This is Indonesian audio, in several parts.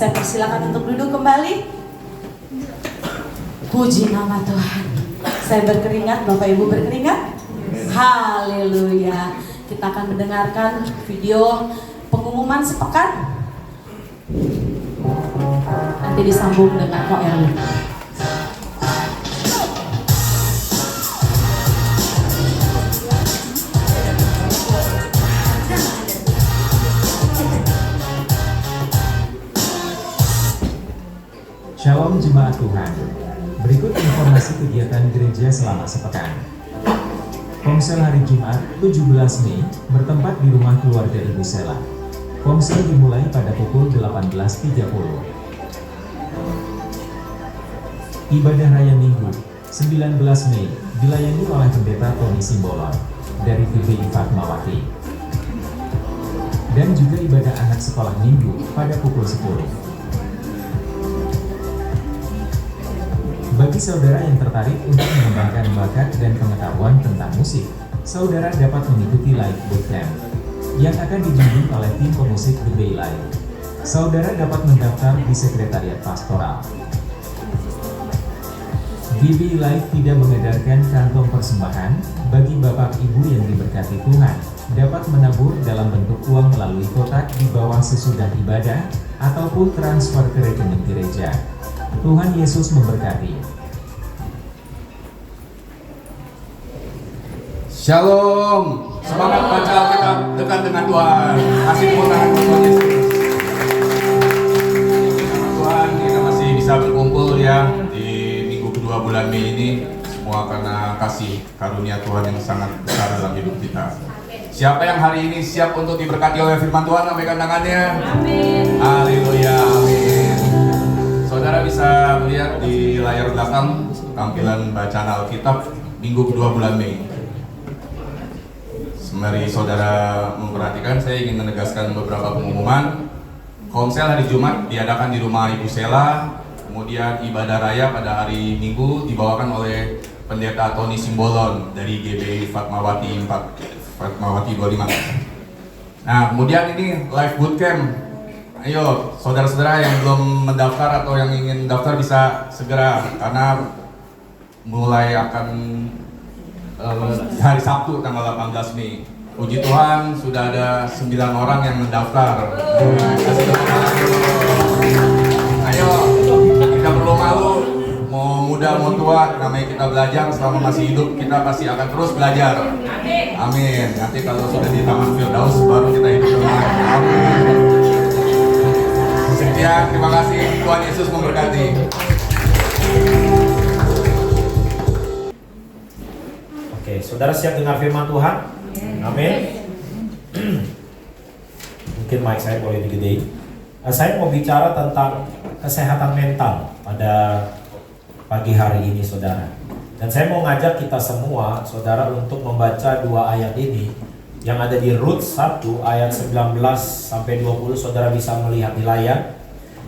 Saya persilakan untuk duduk kembali. Puji nama Tuhan. Saya berkeringat, Bapak Ibu berkeringat. Haleluya. Kita akan mendengarkan video pengumuman sepekan. Nanti disambung dengan Ko Erwin. Shalom Jemaat Tuhan. Berikut informasi kegiatan gereja selama sepekan. Komsel hari Jumat 17 Mei bertempat di rumah keluarga Ibu Sela. Komsel dimulai pada pukul 18.30. Ibadah Raya Minggu 19 Mei dilayani oleh Pendeta Tony Simbolon dari GBI Fatmawati. Dan juga ibadah anak sekolah Minggu pada pukul 10. Bagi saudara yang tertarik untuk mengembangkan bakat dan pengetahuan tentang musik, saudara dapat mengikuti Live Bootcamp yang akan dibimbing oleh tim pemusik The Bay Live. Saudara dapat mendaftar di Sekretariat Pastoral. The Bay Live tidak mengedarkan kantong persembahan. Bagi Bapak Ibu yang diberkati Tuhan, dapat menabur dalam bentuk uang melalui kotak di bawah sesudah ibadah ataupun transfer ke rekening gereja. Tuhan Yesus memberkati. Shalom, semangat baca Alkitab, dekat dengan Tuhan. Kasih tepuk tangan untuk Tuhan Yesus. Nama Tuhan, kita masih bisa berkumpul ya di minggu kedua bulan Mei ini. Semua karena kasih karunia Tuhan yang sangat besar dalam hidup kita. Siapa yang hari ini siap untuk diberkati oleh firman Tuhan? Lambaikan tangannya. Amin. Haleluya, amin. Saudara bisa melihat di layar belakang tampilan bacaan Alkitab minggu kedua bulan Mei. Mari saudara memperhatikan, saya ingin menegaskan beberapa pengumuman. Komsel hari Jumat diadakan di rumah Ibu Sela. Kemudian ibadah raya pada hari Minggu dibawakan oleh Pendeta Tony Simbolon dari GBI Fatmawati 25. Nah, kemudian ini live bootcamp. Ayo, saudara-saudara yang belum mendaftar atau yang ingin daftar bisa segera, karena mulai akan hari Sabtu tanggal 18 Mei. Puji Tuhan, sudah ada 9 orang yang mendaftar. Ayo, tidak perlu malu, mau muda mau tua, namanya kita belajar. Selama masih hidup kita pasti akan terus belajar. Amin. Nanti kalau sudah di Taman Firdaus baru kita hidup dengan amin. Sekian, terima kasih. Tuhan Yesus memberkati. Oke, saudara siap dengar firman Tuhan? Amin. Mungkin mic saya boleh digedein. Saya mau bicara tentang kesehatan mental pada pagi hari ini, saudara. Dan saya mau ngajak kita semua, saudara, untuk membaca dua ayat ini yang ada di Rut 1 ayat 19 sampai 20. Saudara bisa melihat di layar.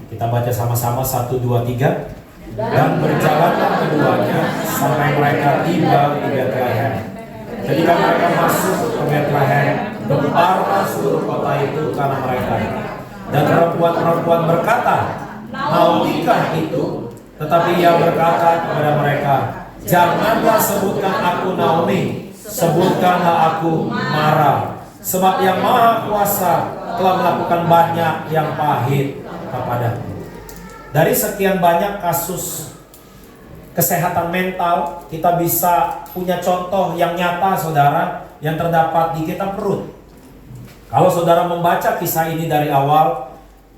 Kita baca sama-sama 1, 2, 3. Dan berjalanlah keduanya sampai mereka tiba di Bethlehem. Ketika mereka masuk ke Bethlehem, gemparlah seluruh kota itu karena mereka. Dan perempuan-perempuan berkata, "Nautikah itu?" Tetapi ia berkata kepada mereka, "Janganlah sebutkan aku Naomi, sebutkanlah aku Mara, sebab yang Maha Kuasa telah melakukan banyak yang pahit kepadaku." Dari sekian banyak kasus kesehatan mental, kita bisa punya contoh yang nyata, saudara, yang terdapat di kitab Rut. Kalau saudara membaca kisah ini dari awal,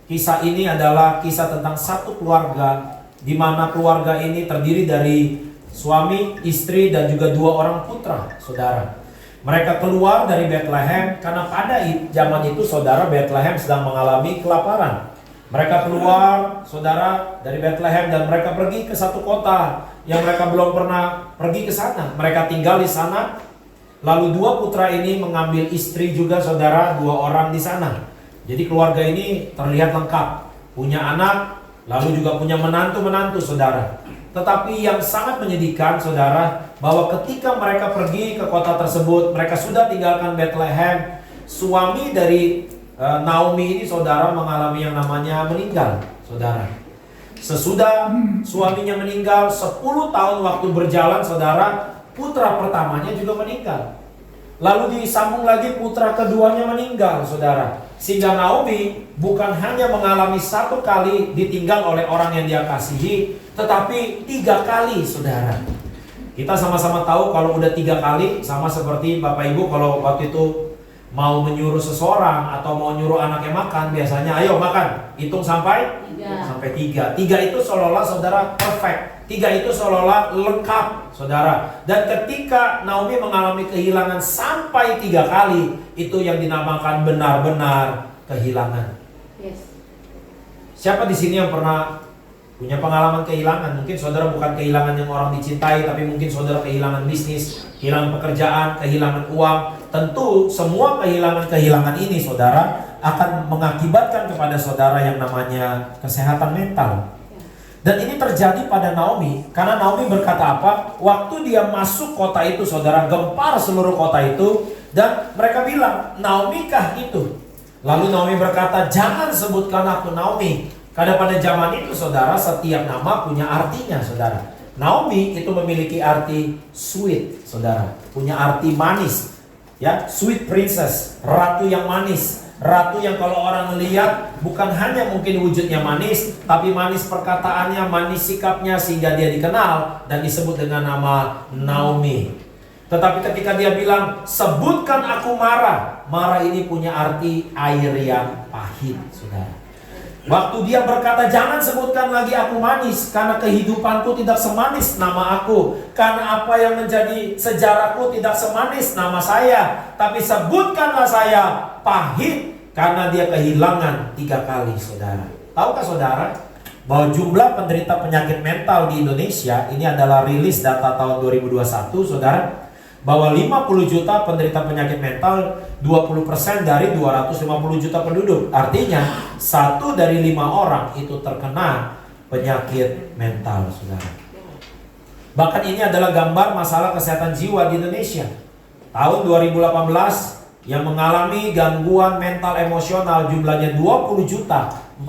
kisah ini adalah kisah tentang satu keluarga, di mana keluarga ini terdiri dari suami, istri, dan juga 2 orang putra, saudara. Mereka keluar dari Bethlehem karena pada zaman itu, saudara, Bethlehem sedang mengalami kelaparan. Mereka keluar, saudara, dari Bethlehem dan mereka pergi ke satu kota yang mereka belum pernah pergi ke sana. Mereka tinggal di sana. Lalu 2 putra ini mengambil istri juga, saudara, 2 orang di sana. Jadi keluarga ini terlihat lengkap, punya anak, lalu juga punya menantu-menantu, saudara. Tetapi yang sangat menyedihkan, saudara, bahwa ketika mereka pergi ke kota tersebut, mereka sudah tinggalkan Bethlehem. Suami dari Naomi ini, saudara, mengalami yang namanya meninggal, saudara. Sesudah suaminya meninggal, 10 tahun waktu berjalan, saudara, putra pertamanya juga meninggal. Lalu disambung lagi putra keduanya meninggal, saudara. Sehingga Naomi bukan hanya mengalami 1 kali ditinggal oleh orang yang dia kasihi, tetapi 3 kali, saudara. Kita sama-sama tahu kalau udah 3 kali, sama seperti Bapak Ibu kalau waktu itu mau menyuruh seseorang atau mau nyuruh anaknya makan, biasanya ayo makan, hitung sampai 3. 3 itu seolah-olah saudara perfect. 3 itu seolah-olah lengkap, saudara. Dan ketika Naomi mengalami kehilangan sampai 3 kali, itu yang dinamakan benar-benar kehilangan. Siapa di sini yang pernah punya pengalaman kehilangan? Mungkin saudara bukan kehilangan yang orang dicintai, tapi mungkin saudara kehilangan bisnis, kehilangan pekerjaan, kehilangan uang. Tentu semua kehilangan-kehilangan ini, saudara, akan mengakibatkan kepada saudara yang namanya kesehatan mental. Dan ini terjadi pada Naomi, karena Naomi berkata apa? Waktu dia masuk kota itu, saudara, gempar seluruh kota itu, dan mereka bilang, Naomi kah itu? Lalu Naomi berkata, jangan sebutkan aku Naomi. Karena pada zaman itu, saudara, setiap nama punya artinya, saudara. Naomi itu memiliki arti sweet, saudara, punya arti manis. Ya, sweet princess, ratu yang manis, ratu yang kalau orang melihat bukan hanya mungkin wujudnya manis, tapi manis perkataannya, manis sikapnya, sehingga dia dikenal dan disebut dengan nama Naomi. Tetapi ketika dia bilang, sebutkan aku Mara, Mara ini punya arti air yang pahit, saudara. Waktu dia berkata, jangan sebutkan lagi aku manis, karena kehidupanku tidak semanis nama aku, karena apa yang menjadi sejarahku tidak semanis nama saya, tapi sebutkanlah saya pahit, karena dia kehilangan 3 kali, saudara. Tahukah saudara bahwa jumlah penderita penyakit mental di Indonesia, ini adalah rilis data tahun 2021, saudara, bahwa 50 juta penderita penyakit mental, 20% dari 250 juta penduduk. Artinya 1 dari 5 orang itu terkena penyakit mental, saudara. Bahkan ini adalah gambar masalah kesehatan jiwa di Indonesia. Tahun 2018 yang mengalami gangguan mental emosional jumlahnya 20.480.227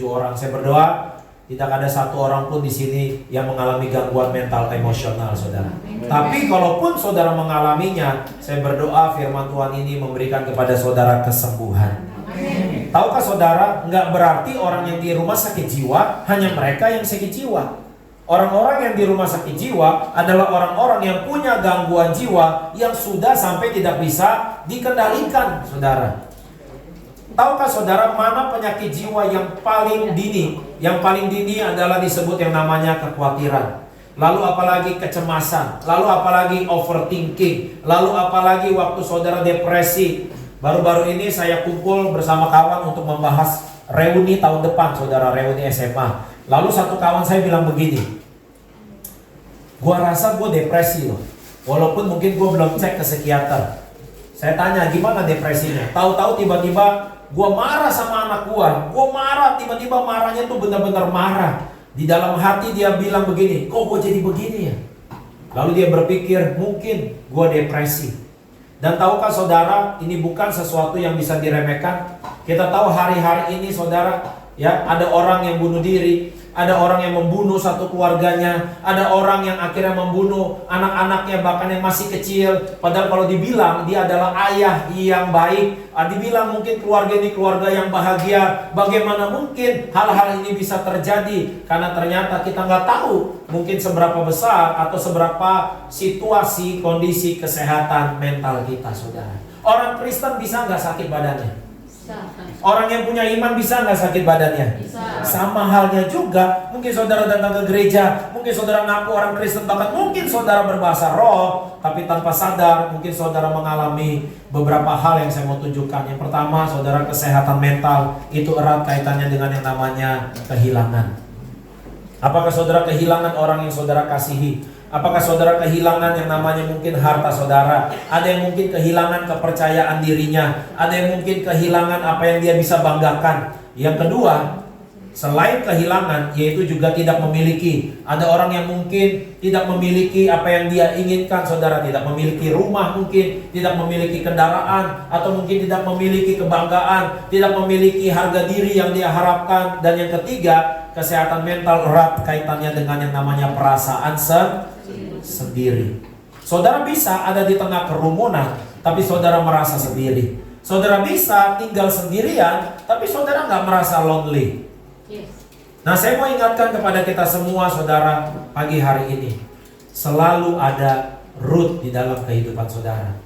orang. Saya berdoa tidak ada 1 orang pun di sini yang mengalami gangguan mental emosional, saudara. Tapi kalaupun saudara mengalaminya, saya berdoa firman Tuhan ini memberikan kepada saudara kesembuhan. Tahukah saudara, nggak berarti orang yang di rumah sakit jiwa hanya mereka yang sakit jiwa. Orang-orang yang di rumah sakit jiwa adalah orang-orang yang punya gangguan jiwa yang sudah sampai tidak bisa dikendalikan, saudara. Tahukah saudara mana penyakit jiwa yang paling dini? Yang paling dini adalah disebut yang namanya kekhawatiran. Lalu apalagi kecemasan. Lalu apalagi overthinking. Lalu apalagi waktu saudara depresi. Baru-baru ini saya kumpul bersama kawan untuk membahas reuni tahun depan, saudara, reuni SMA. Lalu satu kawan saya bilang begini, gua rasa gua depresi loh. Walaupun mungkin gua belum cek ke psikiater. Saya tanya gimana depresinya? Tahu-tahu tiba-tiba gua marah sama anak gua marah, tiba-tiba marahnya tuh benar-benar marah. Di dalam hati dia bilang begini, kok gua jadi begini ya? Lalu dia berpikir, mungkin gua depresi. Dan tahukah saudara, ini bukan sesuatu yang bisa diremehkan. Kita tahu hari-hari ini, saudara, ya, ada orang yang bunuh diri, ada orang yang membunuh satu keluarganya, ada orang yang akhirnya membunuh anak-anaknya bahkan yang masih kecil. Padahal kalau dibilang dia adalah ayah yang baik, dibilang mungkin keluarga ini keluarga yang bahagia. Bagaimana mungkin hal-hal ini bisa terjadi? Karena ternyata kita nggak tahu mungkin seberapa besar atau seberapa situasi kondisi kesehatan mental kita, saudara. Orang Kristen bisa nggak sakit badannya? Orang yang punya iman bisa nggak sakit badannya? Bisa. Sama halnya juga, mungkin saudara datang ke gereja, mungkin saudara ngaku orang Kristen, bahkan mungkin saudara berbahasa roh, tapi tanpa sadar mungkin saudara mengalami beberapa hal yang saya mau tunjukkan. Yang pertama, saudara, kesehatan mental itu erat kaitannya dengan yang namanya kehilangan. Apakah saudara kehilangan orang yang saudara kasihi? Apakah saudara kehilangan yang namanya mungkin harta saudara? Ada yang mungkin kehilangan kepercayaan dirinya. Ada yang mungkin kehilangan apa yang dia bisa banggakan. Yang kedua, Selain kehilangan, yaitu juga tidak memiliki. Ada orang yang mungkin tidak memiliki apa yang dia inginkan, saudara. Tidak memiliki rumah mungkin, tidak memiliki kendaraan, atau mungkin tidak memiliki kebanggaan, tidak memiliki harga diri yang dia harapkan. Dan yang ketiga, kesehatan mental erat kaitannya dengan yang namanya perasaan sendiri. Saudara bisa ada di tengah kerumunan, tapi saudara merasa sendiri. Saudara bisa tinggal sendirian, tapi saudara nggak merasa lonely. Nah, saya mau ingatkan kepada kita semua, saudara, pagi hari ini, selalu ada Ruth di dalam kehidupan saudara.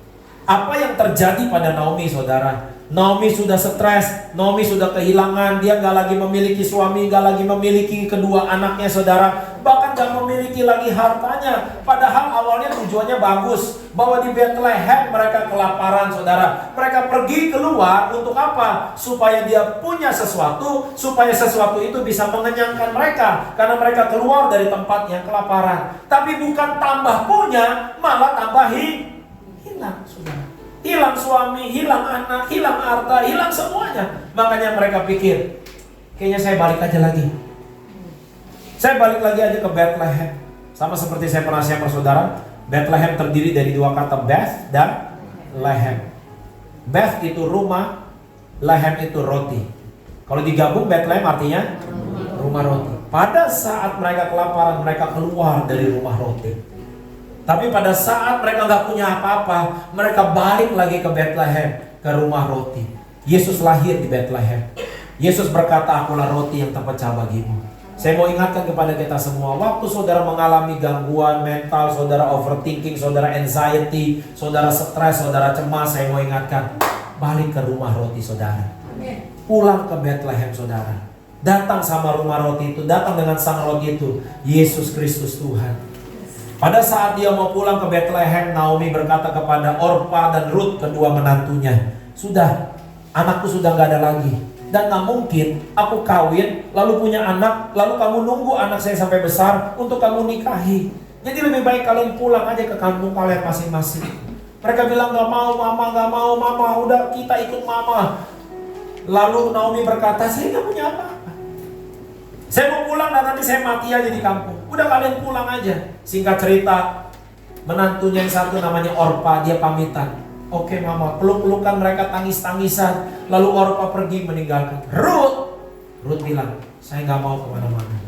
Apa yang terjadi pada Naomi, saudara? Naomi sudah stres, Naomi sudah kehilangan, dia gak lagi memiliki suami, gak lagi memiliki kedua anaknya, saudara. Bahkan gak memiliki lagi hartanya. Padahal awalnya tujuannya bagus, bahwa di Bethlehem mereka kelaparan, saudara. Mereka pergi keluar untuk apa? Supaya dia punya sesuatu, supaya sesuatu itu bisa mengenyangkan mereka. Karena mereka keluar dari tempat yang kelaparan. Tapi bukan tambah punya, malah tambah hilang, saudara. Hilang suami, hilang anak, hilang harta, hilang semuanya. Makanya mereka pikir, kayaknya saya balik aja lagi. Saya balik lagi aja ke Bethlehem. Sama seperti saya pernah share saudara, Bethlehem terdiri dari dua kata Beth dan Lehem. Beth itu rumah, Lehem itu roti. Kalau digabung Bethlehem artinya rumah roti. Pada saat mereka kelaparan, mereka keluar dari rumah roti. Tapi pada saat mereka nggak punya apa-apa, mereka balik lagi ke Bethlehem, ke rumah roti. Yesus lahir di Bethlehem. Yesus berkata, akulah roti yang terpecah bagimu. Saya mau ingatkan kepada kita semua, waktu saudara mengalami gangguan mental, saudara overthinking, saudara anxiety, saudara stres, saudara cemas, saya mau ingatkan, balik ke rumah roti saudara. Pulang ke Bethlehem saudara. Datang sama rumah roti itu, datang dengan sang roti itu, Yesus Kristus Tuhan. Pada saat dia mau pulang ke Bethlehem, Naomi berkata kepada Orpa dan Ruth, kedua menantunya, sudah, anakku sudah gak ada lagi. Dan gak mungkin aku kawin, lalu punya anak, lalu kamu nunggu anak saya sampai besar untuk kamu nikahi. Jadi lebih baik kalian pulang aja ke kampung kalian masing-masing. Mereka bilang gak mau mama, udah kita ikut mama. Lalu Naomi berkata, saya gak punya apa-apa. Saya mau pulang dan nanti saya mati aja di kampung. Udah kalian pulang aja. Singkat cerita, menantunya yang satu namanya Orpa, dia pamitan. Oke mama, peluk-pelukan mereka, tangis-tangisan. Lalu Orpa pergi meninggalkan. Ruth bilang, saya gak mau kemana-mana.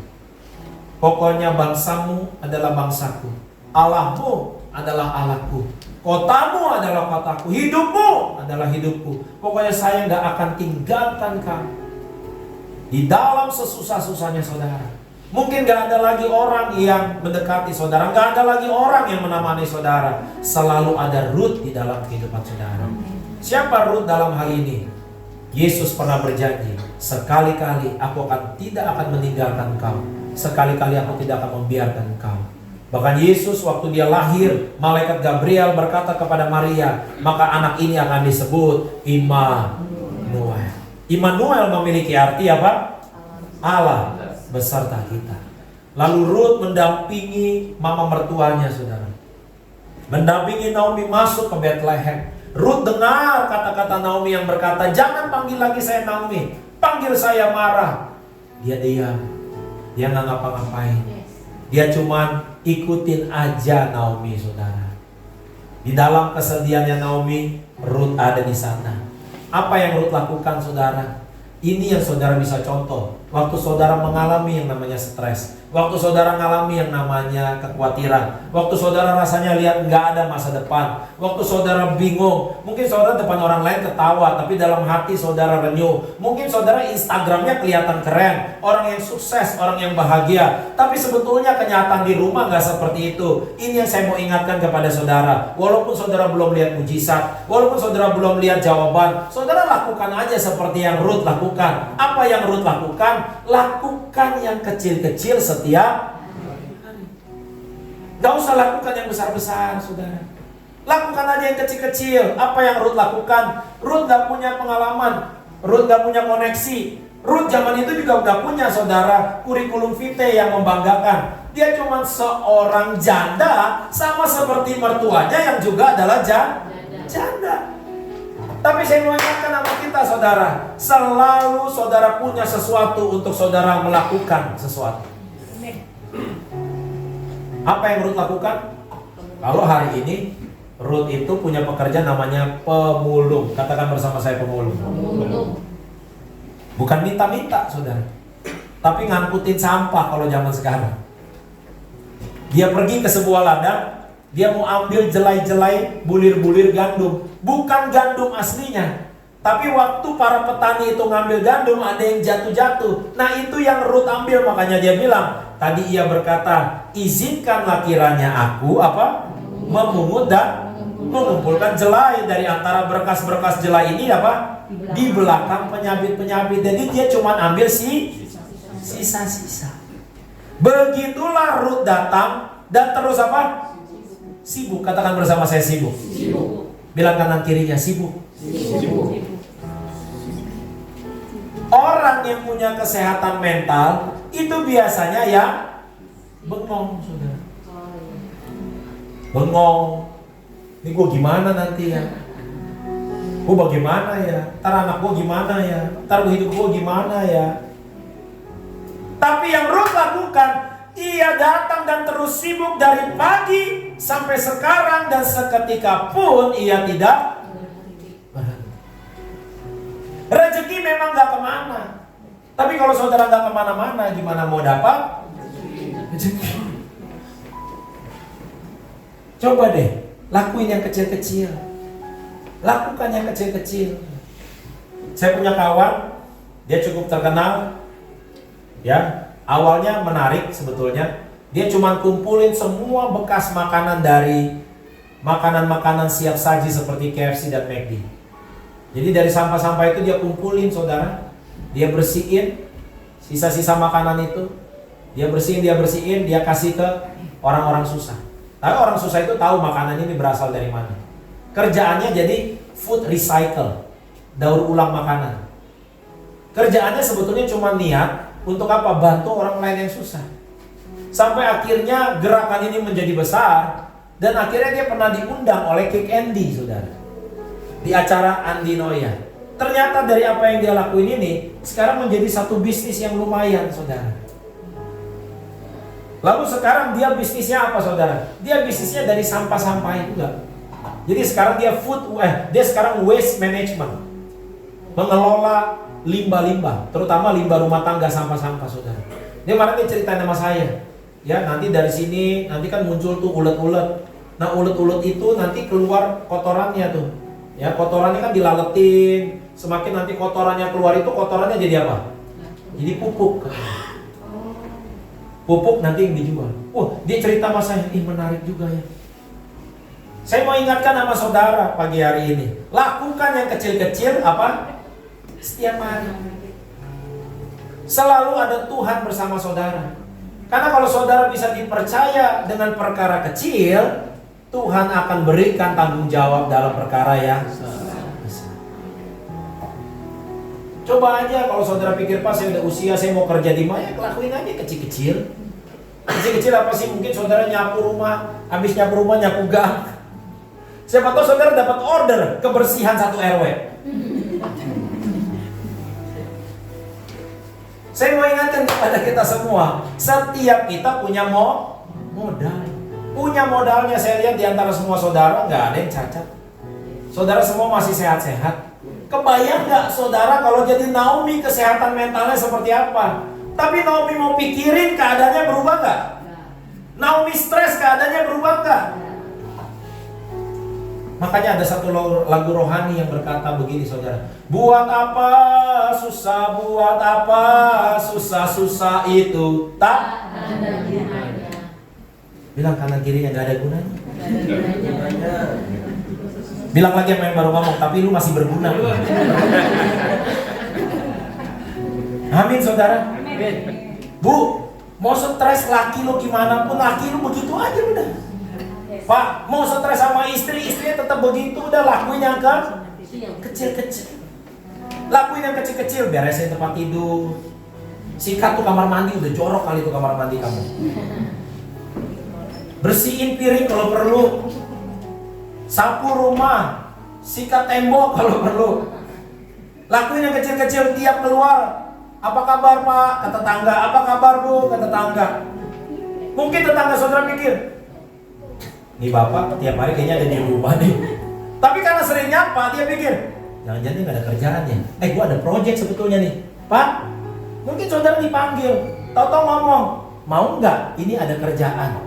Pokoknya bangsamu adalah bangsaku, Allahmu adalah Allahku, kotamu adalah kotaku, hidupmu adalah hidupku. Pokoknya saya gak akan tinggalkan kamu. Di dalam sesusah-susahnya saudara, mungkin gak ada lagi orang yang mendekati saudara, gak ada lagi orang yang menemani saudara. Selalu ada Ruth di dalam kehidupan saudara. Siapa Ruth dalam hal ini? Yesus pernah berjanji, sekali-kali aku tidak akan meninggalkan kau, sekali-kali aku tidak akan membiarkan kau. Bahkan Yesus waktu dia lahir, malaikat Gabriel berkata kepada Maria, maka anak ini akan disebut Immanuel. Immanuel memiliki arti apa? Allah beserta kita. Lalu Ruth mendampingi mama mertuanya saudara, mendampingi Naomi masuk ke Bethlehem. Ruth dengar kata-kata Naomi yang berkata, jangan panggil lagi saya Naomi, panggil saya Mara. Dia diam, dia nggak ngapa-ngapain. Dia cuman ikutin aja Naomi saudara. Di dalam kesedihannya Naomi, Ruth ada di sana. Apa yang Ruth lakukan saudara? Ini yang saudara bisa contoh. Waktu saudara mengalami yang namanya stres, waktu saudara mengalami yang namanya kekhawatiran, waktu saudara rasanya lihat nggak ada masa depan, waktu saudara bingung, mungkin saudara depan orang lain ketawa, tapi dalam hati saudara renyuh. Mungkin saudara Instagramnya kelihatan keren, orang yang sukses, orang yang bahagia, tapi sebetulnya kenyataan di rumah nggak seperti itu. Ini yang saya mau ingatkan kepada saudara. Walaupun saudara belum lihat mujizat, walaupun saudara belum lihat jawaban, saudara lakukan aja seperti yang Ruth lakukan. Apa yang Ruth lakukan? Lakukan yang kecil-kecil setiap hari. Gak usah lakukan yang besar-besar saudara. Lakukan aja yang kecil-kecil. Apa yang Ruth lakukan? Ruth gak punya pengalaman, Ruth gak punya koneksi. Ruth zaman itu juga gak punya saudara kurikulum vitae yang membanggakan. Dia cuma seorang janda, sama seperti mertuanya yang juga adalah janda. Tapi saya mau ingatkan sama kita saudara, selalu saudara punya sesuatu untuk saudara melakukan sesuatu. Apa yang Ruth lakukan? Kalau hari ini Ruth itu punya pekerjaan namanya pemulung. Katakan bersama saya, pemulung. Bukan minta-minta saudara, tapi ngangkutin sampah kalau zaman sekarang. Dia pergi ke sebuah ladang, dia mau ambil jelai-jelai, bulir-bulir gandum. Bukan gandum aslinya, tapi waktu para petani itu ngambil gandum, ada yang jatuh-jatuh. Nah itu yang Ruth ambil, makanya dia bilang, tadi ia berkata, izinkanlah kiranya aku memungut dan mengumpulkan jelai dari antara berkas-berkas jelai ini di belakang penyabit-penyabit. Jadi dia cuma ambil sisa-sisa. Begitulah Ruth datang dan terus sibuk. Katakan bersama saya, sibuk. Bilang kanan kirinya, sibuk. Orang yang punya kesehatan mental itu biasanya yang bengong, saudara. Bengong. Ini gue gimana nanti ya? Gue bagaimana ya? Ntar anak gue gimana ya? Ntar hidup gue gimana ya? Tapi yang Ruth lakukan, ia datang dan terus sibuk dari pagi sampai sekarang, dan seketika pun ia tidak berhenti. Rezeki memang gak kemana, tapi kalau saudara gak kemana-mana, gimana mau dapat rezeki? Coba deh, lakuin yang kecil-kecil. Lakukan yang kecil-kecil. Saya punya kawan, dia cukup terkenal. Ya, awalnya menarik sebetulnya. Dia cuma kumpulin semua bekas makanan dari makanan-makanan siap saji seperti KFC dan McD. Jadi dari sampah-sampah itu dia kumpulin, saudara. Dia bersihin sisa-sisa makanan itu. Dia bersihin, dia kasih ke orang-orang susah. Tapi orang susah itu tahu makanan ini berasal dari mana. Kerjaannya jadi food recycle, daur ulang makanan. Kerjaannya sebetulnya cuma niat untuk bantu orang lain yang susah. Sampai akhirnya gerakan ini menjadi besar, dan akhirnya dia pernah diundang oleh Kick Andy, saudara, di acara Andi Noya. Ternyata dari apa yang dia lakuin ini sekarang menjadi satu bisnis yang lumayan, saudara. Lalu sekarang dia bisnisnya apa, saudara? Dia bisnisnya dari sampah-sampah itu enggak. Jadi sekarang dia sekarang waste management, mengelola limbah-limbah, terutama limbah rumah tangga, sampah-sampah, saudara. Dia mana dia ceritain sama saya, ya nanti dari sini nanti kan muncul tuh ulet-ulet. Nah ulet-ulet itu nanti keluar kotorannya tuh, ya kotorannya kan dilaletin. Semakin nanti kotorannya keluar itu, kotorannya jadi apa? Jadi pupuk. Pupuk nanti yang dijual. Dia cerita sama saya, menarik juga ya. Saya mau ingatkan sama saudara pagi hari ini, lakukan yang kecil-kecil setiap hari. Selalu ada Tuhan bersama saudara. Karena kalau saudara bisa dipercaya dengan perkara kecil, Tuhan akan berikan tanggung jawab dalam perkara yang besar. Coba aja kalau saudara pikir, Pak saya udah usia, saya mau kerja di mana, lakuin aja kecil-kecil. Kecil-kecil apa sih? Mungkin saudara nyapu rumah, habis nyapu rumah nyapu gang. Siapa tahu saudara dapat order kebersihan 1 RW. Saya mau ingatkan kepada kita semua, setiap kita punya modal. Punya modalnya. Saya lihat di antara semua saudara nggak ada yang cacat. Saudara semua masih sehat-sehat. Kebayang nggak saudara kalau jadi Naomi, kesehatan mentalnya seperti apa? Tapi Naomi mau pikirin keadaannya berubah nggak? Naomi stres, keadaannya berubah nggak? Makanya ada satu lagu rohani yang berkata begini, saudara. Buat apa susah itu tak ada gunanya. Bilang kanan kirinya, nggak ada gunanya. Bilang lagi yang baru ngomong, tapi lu masih berguna. Amin, saudara. Bu, mau stres laki lu gimana pun, laki lu begitu aja udah. Pak, mau stres sama istrinya tetap begitu, udah lakuin yang kecil-kecil. Lakuin yang kecil-kecil, beresin tempat tidur. Sikat tuh kamar mandi, udah jorok kali tuh kamar mandi kamu. Bersihin piring kalau perlu. Sapu rumah. sikat tembok kalau perlu. Lakuin yang kecil-kecil tiap keluar. Apa kabar Pak? Ke tetangga. Apa kabar Bu? Ke tetangga. Mungkin tetangga saudara pikir, nih bapak tiap hari kayaknya ada di rumah nih. Tapi karena sering nyapa, dia pikir, jangan-jangan dia gak ada kerjaan ya. Gua ada project sebetulnya nih. Pak, mungkin saudara dipanggil. Tahu-tahu ngomong, mau nggak? Ini ada kerjaan.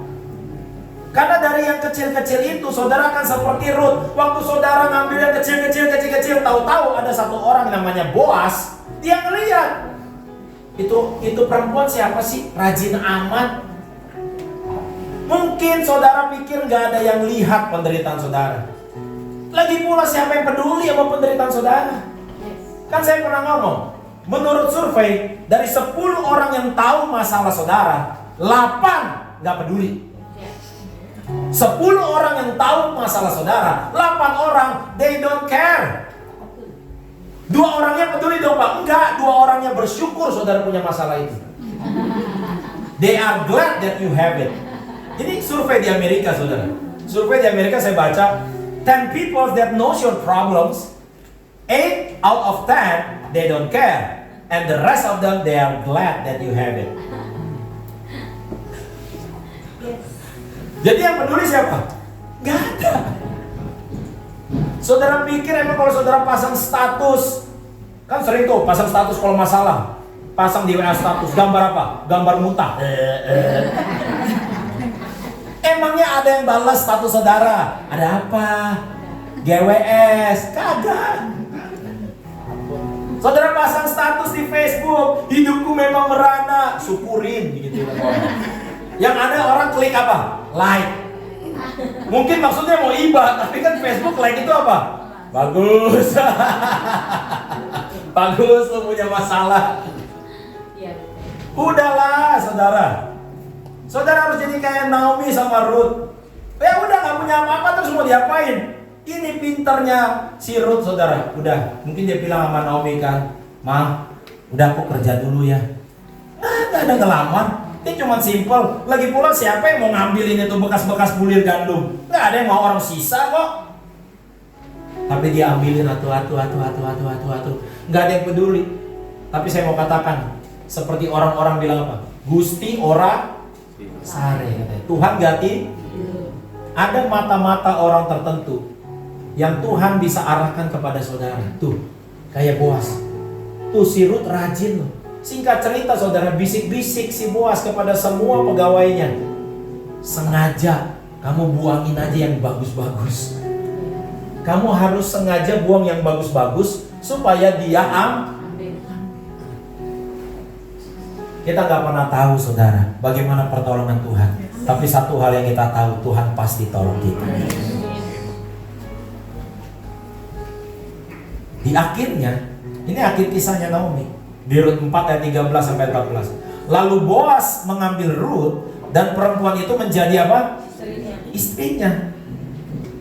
Karena dari yang kecil-kecil itu, saudara akan seperti Ruth. Waktu saudara ngambil yang kecil-kecil, tahu-tahu ada satu orang namanya Boas. Dia ngeliat, itu perempuan siapa sih? Rajin amat. Mungkin saudara pikir nggak ada yang lihat penderitaan saudara. Lagi pula siapa yang peduli sama penderitaan saudara? Kan saya pernah ngomong, menurut survei dari 10 orang yang tahu masalah saudara, 8 nggak peduli. 10 orang yang tahu masalah saudara, 8 orang they don't care. 2 orangnya peduli dong Pak? Enggak, 2 orangnya bersyukur saudara punya masalah itu. They are glad that you have it. Ini survei di Amerika, saudara. Survei di Amerika saya baca, 10 people that knows your problems, 8 out of 10 they don't care, and the rest of them they are glad that you have it. Jadi yang peduli siapa? Gak ada. Saudara pikir emang kalau saudara pasang status, kan sering tuh pasang status kalau masalah, pasang di WA status, gambar apa? Gambar muntah. Emangnya ada yang balas status saudara? Ada apa? GWS? Kagak. Saudara pasang status di Facebook, hidupku memang merana, syukurin gitu. Yang ada orang klik apa? Like. Mungkin maksudnya mau iba, tapi kan Facebook like itu apa? Bagus. Bagus, lu punya masalah. Udahlah, saudara. Saudara harus jadi kayak Naomi sama Ruth. Ya udah gak punya apa-apa terus mau diapain? Ini pinternya si Ruth, saudara. Udah, mungkin dia bilang sama Naomi kan, Ma, udah aku kerja dulu ya. Gak ada ngelamar. Ini cuma simple. Lagi pula siapa yang mau ngambilin itu bekas-bekas bulir gandum? Gak ada yang mau, orang sisa kok. Tapi dia ambilin atu. Gak ada yang peduli. Tapi saya mau katakan, seperti orang-orang bilang apa? Gusti ora sare katanya. Tuhan ganti. Ada mata-mata orang tertentu yang Tuhan bisa arahkan kepada saudara. Tuh, kayak Boas. Tuh si Ruth rajin loh. Singkat cerita saudara, bisik-bisik si Boas kepada semua pegawainya. Sengaja kamu buangin aja yang bagus-bagus. Kamu harus sengaja buang yang bagus-bagus supaya dia Kita gak pernah tahu saudara bagaimana pertolongan Tuhan. Tapi satu hal yang kita tahu, Tuhan pasti tolong kita. Di akhirnya, ini akhir kisahnya Naomi. Di Rut 4 ayat 13-14. Lalu Boas mengambil Rut dan perempuan itu menjadi apa? Istrinya.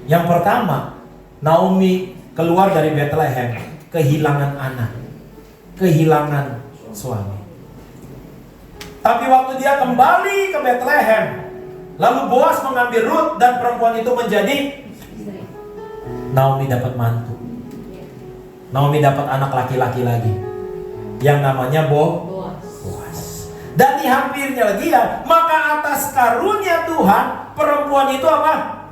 Yang pertama, Naomi keluar dari Bethlehem, kehilangan anak, kehilangan suami. Tapi waktu dia kembali ke Bethlehem, lalu Boas mengambil Rut dan perempuan itu menjadi Naomi dapat mantu. Naomi dapat anak laki-laki lagi yang namanya Boas. Dan di hampirnya lagi ya, maka atas karunia Tuhan, perempuan itu apa?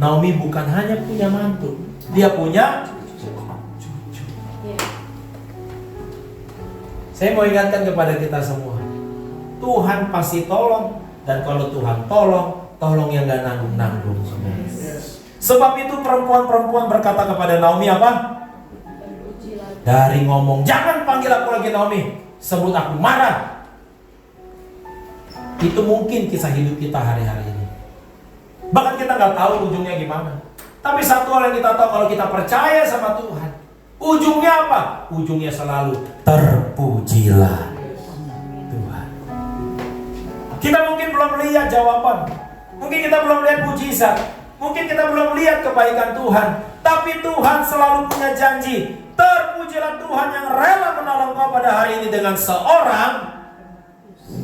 Naomi bukan hanya punya mantu, dia punya cucu. Saya mau ingatkan kepada kita semua, Tuhan pasti tolong. Dan kalau Tuhan tolong yang gak nanggung-nanggung semua. Sebab itu perempuan-perempuan berkata kepada Naomi apa? Dari ngomong, jangan panggil aku lagi Naomi, sebut aku Mara. Itu mungkin kisah hidup kita hari-hari ini. Bahkan kita gak tahu ujungnya gimana. Tapi satu hal yang kita tahu, kalau kita percaya sama Tuhan, ujungnya apa? Ujungnya selalu terpujilah Tuhan. Kita mungkin belum lihat jawaban, mungkin kita belum lihat mujizat, mungkin kita belum lihat kebaikan Tuhan, tapi Tuhan selalu punya janji. Terpujilah Tuhan yang rela menolong kau pada hari ini dengan seorang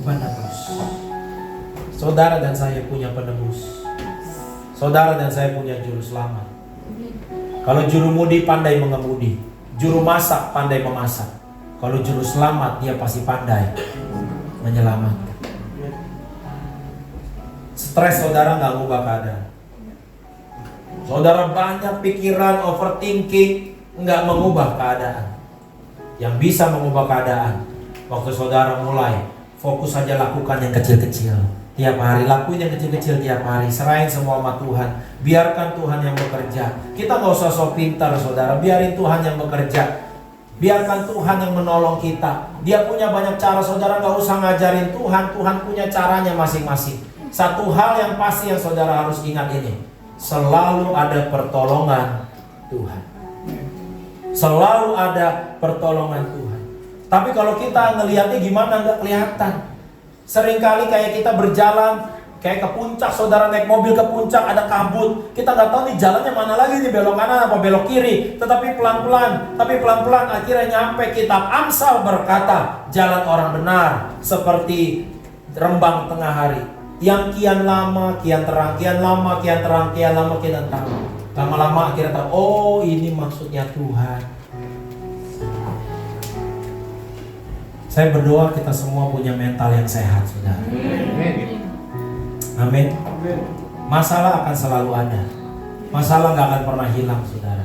penebus. Saudara dan saya punya penebus. Saudara dan saya punya juru selamat. Kalau juru mudi pandai mengemudi, juru masak pandai memasak. Kalau juru selamat dia pasti pandai menyelamatkan. Stres saudara nggak ngubah keadaan. Saudara banyak pikiran, overthinking, nggak mengubah keadaan. Yang bisa mengubah keadaan, waktu saudara mulai fokus saja lakukan yang kecil-kecil tiap hari, lakuin yang kecil-kecil tiap hari, serahin semua sama Tuhan, biarkan Tuhan yang bekerja. Kita nggak usah sok pintar saudara, biarin Tuhan yang bekerja, biarkan Tuhan yang menolong kita. Dia punya banyak cara, saudara nggak usah ngajarin Tuhan, Tuhan punya caranya masing-masing. Satu hal yang pasti yang saudara harus ingat ini, selalu ada pertolongan Tuhan. Selalu ada pertolongan Tuhan. Tapi kalau kita ngelihatnya gimana, nggak kelihatan. Seringkali kayak kita berjalan kayak ke puncak, saudara naik mobil ke puncak ada kabut, kita nggak tahu nih jalannya mana lagi nih, belok kanan apa belok kiri. Tetapi pelan-pelan akhirnya nyampe. Kitab Amsal berkata, jalan orang benar seperti rembang tengah hari, yang kian lama kian terang, kian lama kian terang, kian lama kian terang. Lama-lama akhirnya tahu, oh ini maksudnya Tuhan. Saya berdoa kita semua punya mental yang sehat, saudara. Amin. Masalah akan selalu ada. Masalah gak akan pernah hilang, saudara.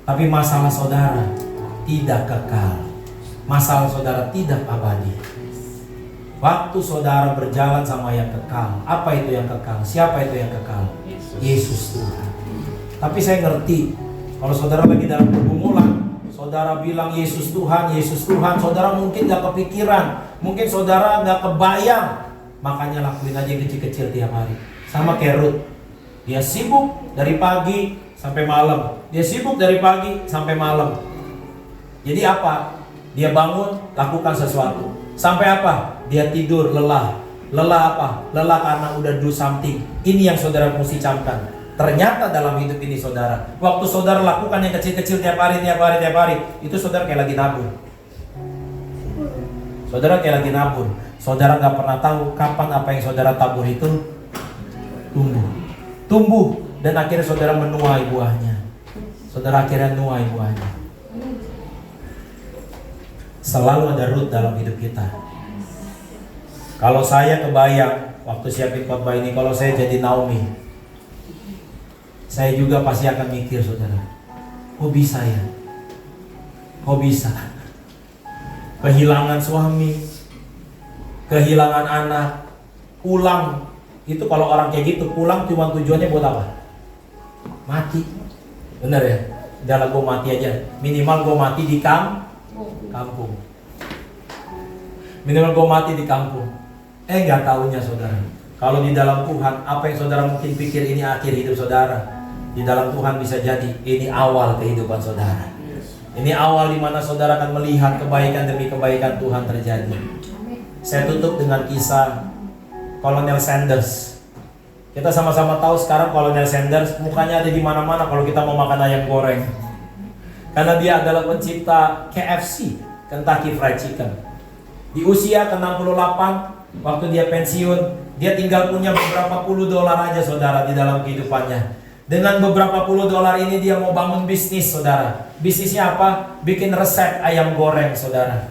Tapi masalah saudara tidak kekal. Masalah saudara tidak abadi. Waktu saudara berjalan sama yang kekal. Apa itu yang kekal? Siapa itu yang kekal? Yesus Tuhan. Tapi saya ngerti, kalau saudara lagi dalam pergumulan, saudara bilang Yesus Tuhan, saudara mungkin gak kepikiran, mungkin saudara gak kebayang. Makanya lakuin aja yang kecil-kecil tiap hari. Sama kayak Ruth, dia sibuk dari pagi sampai malam. Dia sibuk dari pagi sampai malam. Jadi apa? Dia bangun, lakukan sesuatu. Sampai apa? Dia tidur, lelah. Lelah apa? Lelah karena udah do something. Ini yang saudara mesti camkan. Ternyata dalam hidup ini saudara, waktu saudara lakukan yang kecil-kecil tiap hari, itu saudara kayak lagi nabur. Saudara kayak lagi nabur. Saudara gak pernah tahu kapan apa yang saudara tabur itu tumbuh dan akhirnya saudara menuai buahnya. Saudara akhirnya menuai buahnya. Selalu ada root dalam hidup kita. Kalau saya kebayang waktu siapin khotbah ini, kalau saya jadi Naomi, saya juga pasti akan mikir, saudara, kok bisa ya? Kok bisa? Kehilangan suami, kehilangan anak, pulang. Itu kalau orang kayak gitu, pulang cuma tujuannya buat apa? Mati. Bener ya? Udah gue mati aja. Minimal gue mati di kampung. Minimal gue mati di kampung. Gak taunya saudara, kalau di dalam Tuhan, apa yang saudara mungkin pikir ini akhir hidup saudara, di dalam Tuhan bisa jadi ini awal kehidupan saudara. Ini awal dimana saudara akan melihat kebaikan demi kebaikan Tuhan terjadi. Saya tutup dengan kisah Kolonel Sanders. Kita sama-sama tahu sekarang Kolonel Sanders mukanya ada di mana-mana kalau kita mau makan ayam goreng. Karena dia adalah pencipta KFC, Kentucky Fried Chicken. Di usia ke-68, waktu dia pensiun, dia tinggal punya beberapa puluh dolar aja saudara di dalam kehidupannya. Dengan beberapa puluh dolar ini dia mau bangun bisnis saudara. Bisnisnya apa? Bikin resep ayam goreng saudara.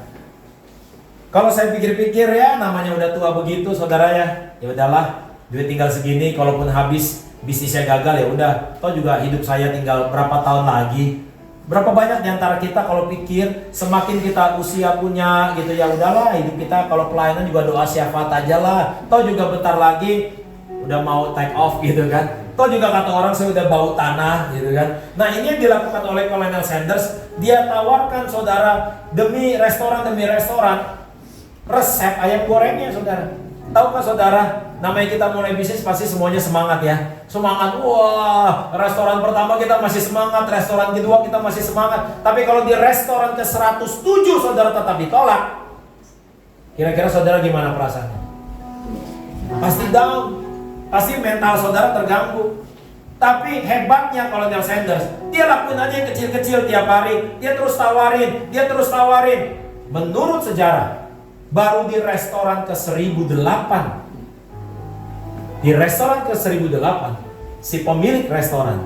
Kalau saya pikir-pikir ya namanya udah tua begitu saudara ya. Ya udahlah, duit tinggal segini, kalaupun habis bisnisnya gagal ya udah. Toh juga hidup saya tinggal berapa tahun lagi. Berapa banyak diantara kita kalau pikir semakin kita usia punya gitu ya udahlah, hidup kita kalau pelayanan juga doa syafaat aja lah. Toh juga bentar lagi udah mau take off gitu kan. Toh juga kata orang saya udah bau tanah gitu kan. Nah ini yang dilakukan oleh Kolonel Sanders. Dia tawarkan saudara demi restoran resep ayam gorengnya saudara. Tahukah saudara, namanya kita mulai bisnis pasti semuanya semangat ya. Semangat, wah restoran pertama kita masih semangat, restoran kedua kita masih semangat. Tapi kalau di restoran ke 107 saudara tetap ditolak, kira-kira saudara gimana perasaannya? Pasti down, pasti mental saudara terganggu. Tapi hebatnya Kolonel Sanders, dia lakuin aja yang kecil-kecil tiap hari. Dia terus tawarin. Menurut sejarah, baru di restoran ke 1008, di restoran ke 1008, si pemilik restoran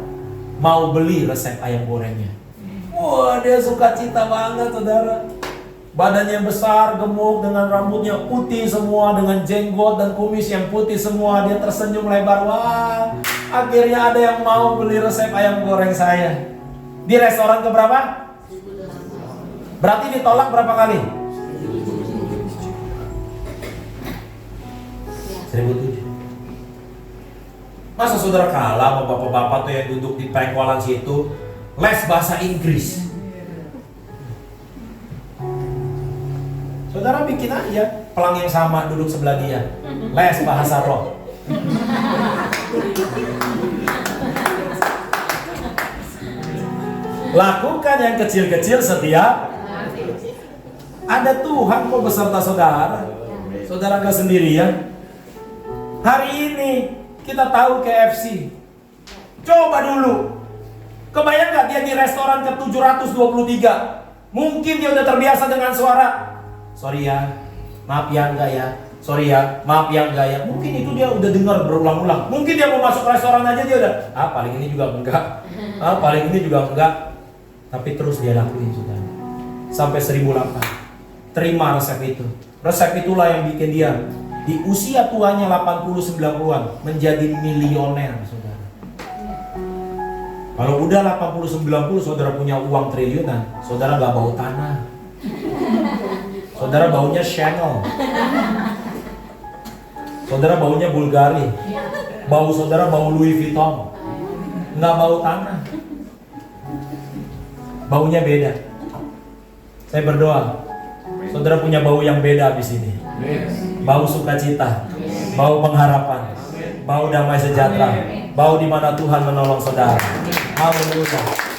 mau beli resep ayam gorengnya. Wah, dia sukacita banget, saudara. Badannya besar, gemuk, dengan rambutnya putih semua, dengan jenggot dan kumis yang putih semua. Dia tersenyum lebar. Wah, akhirnya ada yang mau beli resep ayam goreng saya. Di restoran keberapa? Berarti ditolak berapa kali? 1.007. Masa saudara kalah sama bapak-bapak tuh yang duduk di pengkolan situ les bahasa Inggris? Saudara bikin aja pelang yang sama duduk sebelah dia, les bahasa roh. Lakukan yang kecil-kecil setiap. Ada Tuhan kok beserta saudara. Saudara gak sendirian. Hari ini kita tahu KFC. Coba dulu. Kebayang gak dia di restoran ke 723? Mungkin dia udah terbiasa dengan suara, sorry ya, maaf ya enggak ya, sorry ya, maaf ya enggak ya. Mungkin itu dia udah dengar berulang-ulang. Mungkin dia mau masuk restoran aja dia udah, paling ini juga enggak, paling ini juga enggak. Tapi terus dia lakuin, saudara. Sampai 1008. Terima resep itu. Resep itulah yang bikin dia di usia tuanya 80-90an menjadi milioner, saudara. Kalau udah 80-90 saudara punya uang triliunan, saudara gak bau tanah. Saudara baunya Chanel. Saudara baunya Bulgari. Saudara bau Louis Vuitton. Nggak bau tanah. Baunya beda. Saya berdoa, saudara punya bau yang beda habis ini. Bau sukacita, bau pengharapan, bau damai sejahtera, bau di mana Tuhan menolong saudara. Haleluya.